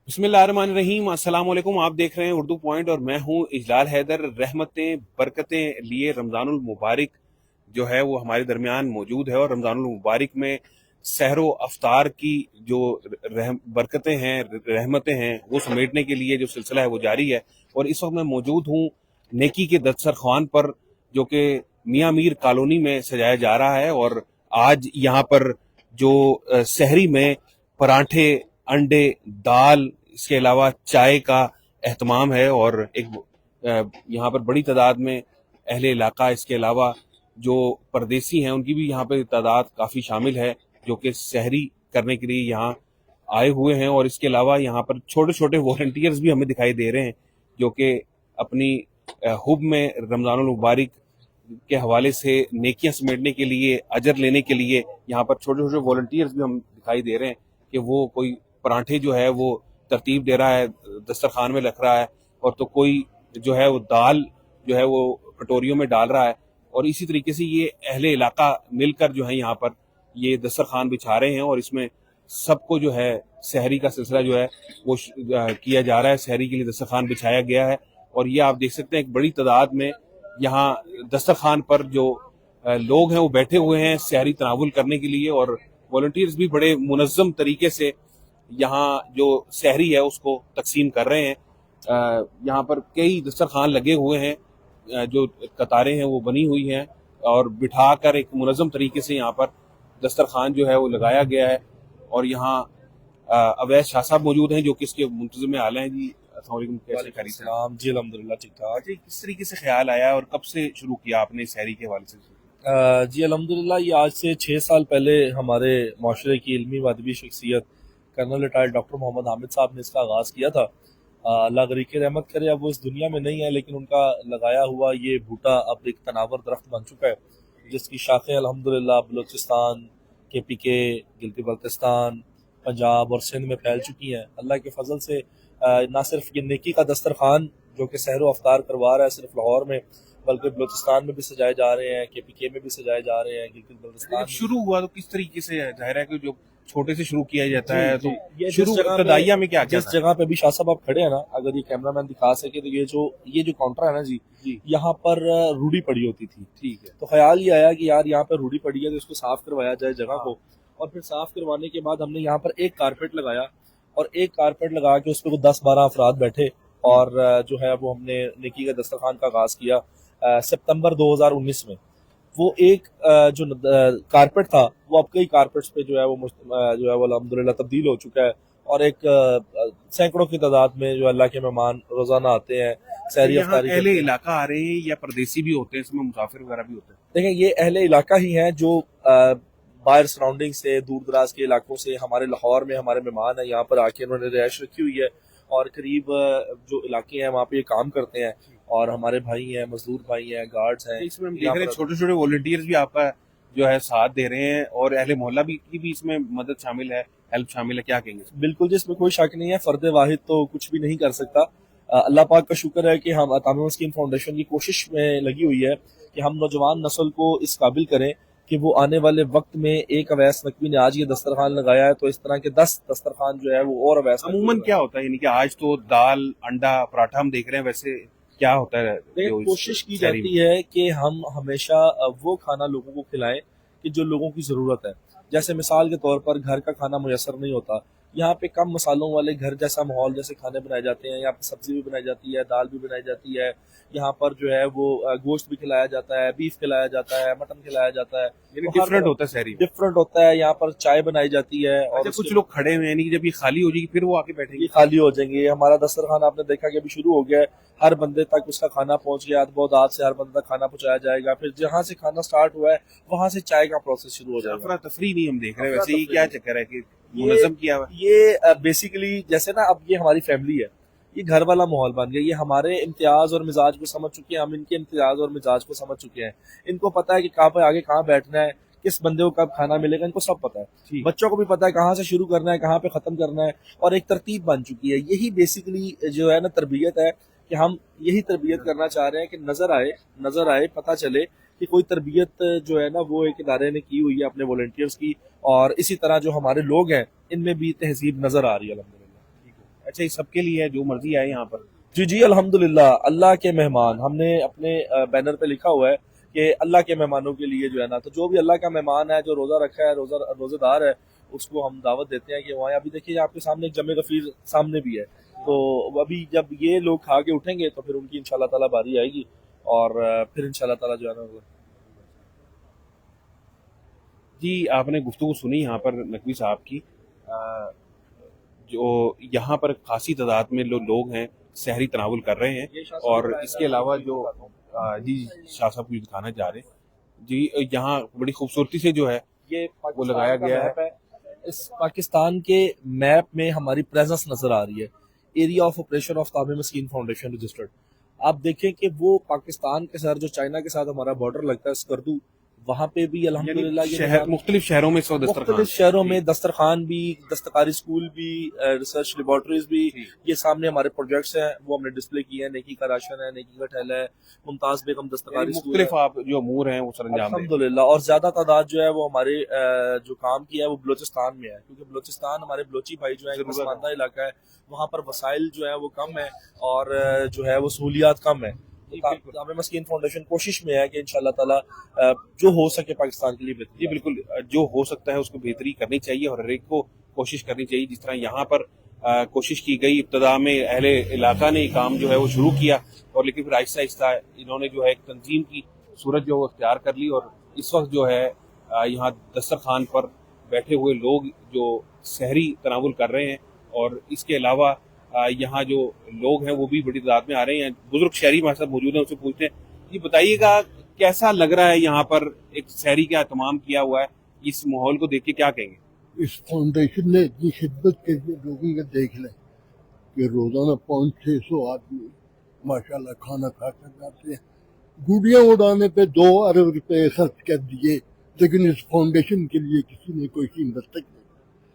बिस्मिल्लाहिर्रहमानिर्रहीम। अस्सलाम वालेकुम। आप देख रहे हैं उर्दू पॉइंट और मैं हूं इजलाल हैदर। रहमतें बरकतें लिए रमज़ानुल मुबारक जो है वो हमारे दरमियान मौजूद है और रमज़ानुल मुबारक में सहरो अफ्तार की जो बरकतें हैं, रहमतें हैं, वो समेटने के लिए जो सिलसिला है वो जारी है। और इस वक्त मैं मौजूद हूँ नेकी के दस्तरखान पर, जो कि मियाँ मीर कॉलोनी में सजाया जा रहा है। और आज यहाँ पर जो सहरी में पराठे, अंडे, दाल, इसके अलावा चाय का एहतमाम है। और एक यहाँ पर बड़ी तादाद में अहले इलाका, इसके अलावा जो परदेसी हैं उनकी भी यहाँ पे तादाद काफ़ी शामिल है, जो कि सहरी करने के लिए यहाँ आए हुए हैं। और इसके अलावा यहाँ पर छोटे छोटे वॉलंटियर्स भी हमें दिखाई दे रहे हैं, जो कि अपनी हुब में रमज़ानुल मुबारक के हवाले से नेकियां समेटने के लिए, अजर लेने के लिए यहाँ पर छोटे छोटे वॉलंटियर्स भी हम दिखाई दे रहे हैं कि वो कोई पराठे जो है वो तरतीब दे रहा है, दस्तरखान में रख रहा है, और तो कोई जो है वो दाल जो है वो कटोरियों में डाल रहा है। और इसी तरीके से ये अहले इलाका मिलकर जो है यहाँ पर ये दस्तरखान बिछा रहे हैं। और इसमें सबको जो है सहरी का सिलसिला जो है वो किया जा रहा है। सहरी के लिए दस्तरखान बिछाया गया है। और ये आप देख सकते हैं एक बड़ी तादाद में यहाँ दस्तरखान पर जो लोग हैं वो बैठे हुए हैं सहरी तनावुल करने के लिए। और वॉलंटियर्स भी बड़े मुनज़्ज़म तरीके से यहाँ जो सहरी है उसको तकसीम कर रहे हैं। यहाँ पर कई दस्तरखान लगे हुए हैं, जो कतारें हैं वो बनी हुई हैं, और बिठा कर एक मुनज़्ज़म तरीके से यहाँ पर दस्तरखान जो है वो लगाया गया है। और यहाँ अवैस शाह साहब मौजूद हैं, जो कि इसके मुंतज़िम आला हैं। जी अस्सलाम वालेकुम, कैसे खैरियत से? जी अल्हम्दुलिल्लाह ठीक ठाक। अच्छा, किस तरीके से ख्याल आया और कब से शुरू किया आपने सहरी के हवाले से? जी अल्हम्दुलिल्लाह ये आज से 6 साल पहले हमारे माशरे की इल्मी व अदबी शख्सियत colonel retired doctor Mohammad Hamid साहब ने इसका आगाज़ किया था। अल्लाह गरीक रहमत करे, अब वो इस दुनिया में नहीं है, लेकिन उनका लगाया हुआ ये बूटा अब एक तनावर दरख्त बन चुका है, जिसकी शाखें अल्हम्दुलिल्लाह बलूचिस्तान, KPK, गिलगित बल्तिस्तान, पंजाब और सिंध में फैल चुकी हैं। अल्लाह के फजल से ना सिर्फ ये नेकी का दस्तरखान जो कि सहरो अफ्तार करवा रहा है सिर्फ लाहौर में, बल्कि बलूचिस्तान में भी सजाए जा रहे हैं, KPK में भी सजाए जा रहे हैं, गिलगित बल्तिस्तान जब में। शुरू हुआ तो किस तरीके से? जाहिर है कि जो छोटे से शुरू किया जाता जी है, जी, तो ये शुरू इब्तदाइया में क्या क्या जिस था? जगह पे भी शाह साहब आप खड़े हैं ना, अगर ये कैमरामैन दिखा सके तो ये जो काउंटर है ना जी, जी यहाँ पर रूढ़ी पड़ी होती थी। ठीक है। तो ख्याल ये आया कि यार यहाँ पर रूढ़ी पड़ी है तो इसको साफ करवाया जाए जगह को। हाँ। और फिर साफ करवाने के बाद हमने यहाँ पर एक कारपेट लगाया, और एक कारपेट लगा के उस पर 10-12 अफराद बैठे, और जो है वो हमने नेकी का दस्तरखान का आगाज किया सितंबर 2019 में। वो एक जो कारपेट था वो अब कई कारपेट्स पे जो है वो जो है वो अल्हम्दुलिल्लाह तब्दील हो चुका है। और एक सैकड़ों की तादाद में जो अल्लाह के मेहमान रोजाना आते हैं, तो सहरी यहाँ अफ्तारी अहले करते हैं। इलाका आ रहे हैं या परदेसी भी होते हैं इसमें, मुसाफिर वगैरह भी होते हैं? देखें, ये अहले इलाका ही हैं जो बाहर सराउंडिंग से, दूर दराज के इलाकों से हमारे लाहौर में हमारे मेहमान हैं, यहाँ पर आके उन्होंने रिहाइश रखी हुई है। और करीब जो इलाके हैं वहाँ पे ये काम करते हैं, और हमारे भाई हैं, मजदूर भाई हैं, गार्ड्स हैं। तो इसमें हम देख यहाँ रहे हैं पर छोटे छोटे वॉलंटियर्स भी आपका जो है साथ दे रहे हैं, और अहले मोहल्ला भी की भी इसमें मदद शामिल है, हेल्प शामिल है। क्या कहेंगे? बिल्कुल जिसमें कोई शक नहीं है, फर्द वाहिद तो कुछ भी नहीं कर सकता। अल्लाह पाक का शुक्र है कि हम अतामी मस्किन फाउंडेशन की कोशिश में लगी हुई है कि हम नौजवान नस्ल को इस काबिल करें कि वो आने वाले वक्त में, एक अवैस नकवी ने आज ये दस्तरखान लगाया है तो इस तरह के 10 दस्तरखान जो है वो और अवैस अमूमन क्या होता है, यानी कि आज तो दाल, अंडा, पराठा हम देख रहे हैं, वैसे क्या होता है जो कोशिश की शहरी में? जाती है कि हम हमेशा वो खाना लोगों को खिलाएं कि जो लोगों की ज़रूरत है। जैसे मिसाल के तौर पर घर का खाना मुयसर नहीं होता, यहाँ पे कम मसालों वाले घर जैसा माहौल जैसे खाने बनाए जाते हैं, यहाँ पे सब्जी भी बनाई जाती है, दाल भी बनाई जाती है, यहाँ पर जो है वो गोश्त भी खिलाया जाता है, बीफ खिलाया जाता है, मटन खिलाया जाता है। यानी तो हर डिफरेंट तरह होता है शहरी में। डिफरेंट होता है। यहाँ पर चाय बनाई जाती है, और अच्छा, कुछ लोग खड़े हुए हैं, यानी कि जब ये खाली हो जाएगी फिर वो आके ये बैठेंगे? खाली हो जाएंगे। हमारा दस्तरखान आपने देखा कि अभी शुरू हो गया है, हर बंदे तक उसका खाना पहुंच गया, बहुत आद से हर बंदे तक खाना पहुंचाया जाएगा। फिर जहाँ से खाना स्टार्ट हुआ है वहां से चाय का प्रोसेस शुरू हो जाएगा। अफरा तफरी नहीं हम देख रहे हैं, अफरा वैसे ये तफरी क्या नहीं। चक्कर है कि ये मुनज़्ज़म किया हुआ है? ये बेसिकली जैसे ना, अब ये हमारी फैमिली है, ये घर वाला माहौल बन गया। ये हमारे इम्तियाज और मिजाज को समझ चुके हैं, हम इनके इम्तियाज और मिजाज को समझ चुके हैं। इनको पता है कि कहाँ पे आगे कहाँ बैठना है, किस बंदे को कब खाना मिलेगा, इनको सब पता है। ठीक। बच्चों को भी पता है कहाँ से शुरू करना है, कहाँ पे खत्म करना है, और एक तरतीब बन चुकी है। यही बेसिकली जो है ना तरबियत है, कि हम यही तरबियत करना चाह रहे हैं कि नजर आए, पता चले कि कोई तरबियत जो है ना वो एक इदारे ने की हुई है अपने वॉलंटियर्स की, और इसी तरह जो हमारे लोग हैं इनमें भी तहजीब नजर आ रही है अल्हम्दुलिल्लाह। अच्छा ये सबके लिए है, जो मर्जी आए यहाँ पर? जी जी, अल्हम्दुलिल्लाह, अल्लाह के मेहमान हमने अपने बैनर पे लिखा हुआ है कि अल्लाह के मेहमानों के लिए जो है ना, तो जो भी अल्लाह का मेहमान है, जो रोज़ा रखा है, रोज़ेदार है, उसको हम दावत देते हैं कि वहाँ अभी देखिए आपके सामने एक जमे गफीर सामने भी है, तो अभी जब ये लोग खा के उठेंगे तो फिर उनकी इंशाल्लाह ताला बारी आएगी और फिर इंशाल्लाह ताला जो है ना जी आपने गुफ्तगू सुनी यहाँ पर नकवी साहब की, जो यहाँ पर खासी तादाद में लोग हैं सहरी तनावुल कर रहे हैं, और इसके अलावा जो जी शाह साहब कुछ दिखाना चाह रहे हैं जी, यहाँ बड़ी खूबसूरती से जो है ये वो लगाया गया है। इस पाकिस्तान के मैप में हमारी प्रेजेंस नजर आ रही है, एरिया ऑफ ऑपरेशन ऑफ तामीर मस्कीन फाउंडेशन रजिस्टर्ड। आप देखें कि वो पाकिस्तान के साथ जो चाइना के साथ हमारा बॉर्डर लगता है स्कर्दू, वहाँ पे भी अल्हम्दुलिल्लाह ये मुख्तलिफ शहरों में इस वक्त मुख्तलिफ शहरों में दस्तरखान भी, दस्तकारी स्कूल भी, रिसर्च लेबोरेटरीज भी, ये सामने हमारे प्रोजेक्ट्स हैं वो हमने डिस्प्ले किए हैं। नेकी का राशन है, नेकी का ठेला है, मुमताज बेगम दस्तकारी स्कूल है, मुख्तलिफ आप जो अमूर हैं वो सरंजाम दें। अल्हम्दुलिल्लाह। और ज्यादा तादाद जो है वो हमारे जो काम किया है वो बलोचिस्तान में है, क्योंकि बलोचिस्तान हमारे बलोची भाई जो है पसमानदा इलाका है, वहाँ पर वसाइल जो है वो कम है और जो है वो सहूलियात कम है। तामीर मस्कीन फाउंडेशन कोशिश में है कि इंशाल्लाह ताला जो हो सके पाकिस्तान के लिए बेहतरी। जी बिल्कुल, जो हो सकता है उसको बेहतरी करनी चाहिए और हर एक को कोशिश करनी चाहिए। जिस तरह यहाँ पर कोशिश की गई, इब्तदा में अहले इलाका ने काम जो है वो शुरू किया, और लेकिन फिर आहिस्ता आहिस्ता इन्होंने जो है एक तंजीम की सूरत जो वो अख्तियार कर ली, और इस वक्त जो है यहाँ दस्तरखान पर बैठे हुए लोग जो सहरी तनावुल कर रहे हैं, और इसके अलावा यहाँ जो लोग हैं वो भी बड़ी तादाद में आ रहे हैं। बुजुर्ग शहरी हमारे साथ मौजूद हैं, उनसे पूछते हैं जी बताइएगा कैसा लग रहा है यहाँ पर एक सहरी का एहतमाम किया हुआ है, इस माहौल को देख के क्या कहेंगे? इस फाउंडेशन ने इतनी खिदमत के लोगों का देख लें कि रोजाना 500-600 आदमी माशाल्लाह खाना खा कर जाते हैं। गुड़ियाँ उड़ाने पे 2 अरब रुपए खर्च कर दिए, लेकिन इस फाउंडेशन के लिए किसी ने कोई कीमत तक नहीं।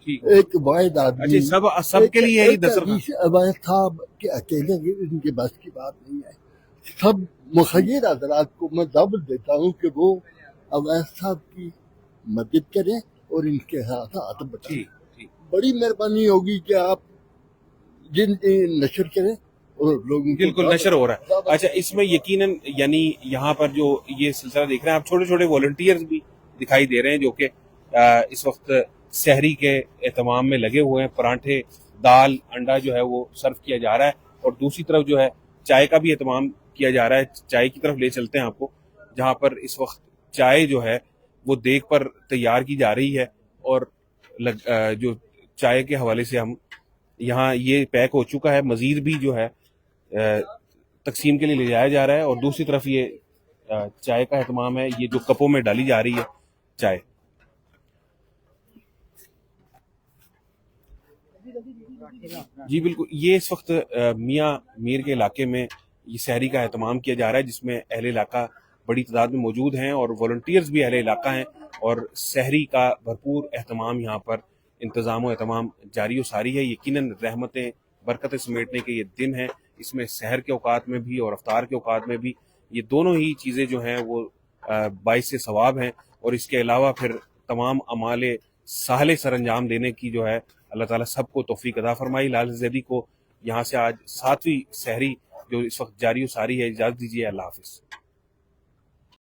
एक वाहिद आदमी, अच्छा सब के लिए है अवैध साहब के अकेले इनके बस की बात नहीं है। सब मुखय्यर हजरात को मैं दावत देता हूँ कि वो अवैध साहब की मदद करें और इनके हाथ बचाएं। बड़ी मेहरबानी होगी कि आप जिन नशर करें और लोगों बिल्कुल नशर हो रहा है। अच्छा इसमें यकीनन यानी यहाँ पर जो ये सिलसिला देख रहे हैं आप, छोटे छोटे वॉलंटियर्स भी दिखाई दे रहे हैं जो कि इस वक्त सहरी के एहतमाम में लगे हुए हैं। परांठे, दाल, अंडा जो है वो सर्व किया जा रहा है, और दूसरी तरफ जो है चाय का भी एहतमाम किया जा रहा है। चाय की तरफ ले चलते हैं आपको, जहाँ पर इस वक्त चाय जो है वो देग पर तैयार की जा रही है, और जो चाय के हवाले से हम यहाँ ये पैक हो चुका है, मजीद भी जो है तकसीम के लिए ले जाया जा रहा है। और दूसरी तरफ ये चाय का एहतमाम है, ये जो कपों में डाली जा रही है चाय। जी बिल्कुल, ये इस वक्त मियाँ मीर के इलाके में ये सहरी का एहतमाम किया जा रहा है, जिसमें अहले इलाका बड़ी तादाद में मौजूद हैं और वॉलंटियर्स भी अहले इलाका हैं, और सहरी का भरपूर एहतमाम यहाँ पर इंतज़ाम और एहतमाम जारी और सारी है। यकीनन रहमतें बरकतें समेटने के ये दिन हैं, इसमें सहर के औकात में भी और अफ्तार के औकात में भी ये दोनों ही चीज़ें जो हैं वो बाइस सवाब हैं, और इसके अलावा फिर तमाम अमाले साहले सर अंजाम देने की जो है अल्लाह ताला सबको तौफीक अता फरमाई। लाल जैदी को यहाँ से आज 7वीं सहरी जो इस वक्त जारी सारी है, इजाज़त दीजिए। अल्लाह हाफिज़।